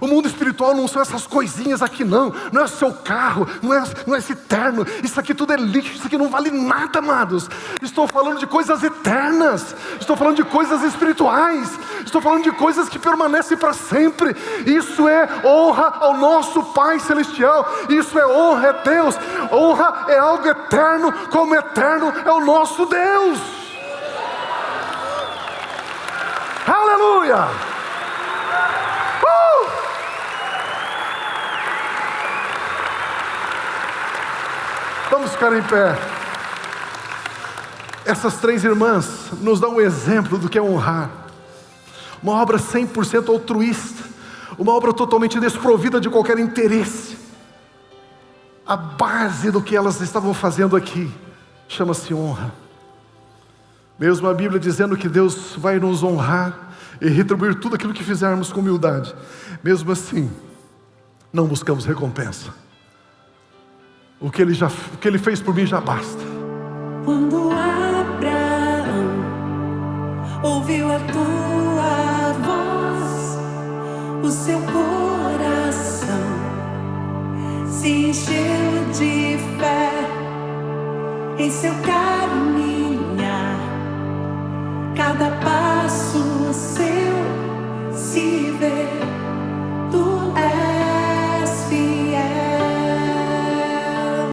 O mundo espiritual não são essas coisinhas aqui não é o seu carro, não é esse terno, isso aqui tudo é lixo, isso aqui não vale nada, amados. Estou falando de coisas eternas, estou falando de coisas espirituais, estou falando de coisas que permanecem para sempre. Isso é honra ao nosso Pai Celestial, isso é honra a Deus. Honra é algo eterno, como eterno é o nosso Deus. Aleluia! Vamos ficar em pé. Essas 3 irmãs nos dão um exemplo do que é honrar. Uma obra 100% altruísta, uma obra totalmente desprovida de qualquer interesse. A base do que elas estavam fazendo aqui chama-se honra. Mesmo a Bíblia dizendo que Deus vai nos honrar e retribuir tudo aquilo que fizermos com humildade, mesmo assim, não buscamos recompensa. O que ele fez por mim já basta. Quando Abraão ouviu a tua voz, o seu coração se encheu de fé em seu caminhar. Cada passo braço seu se vê.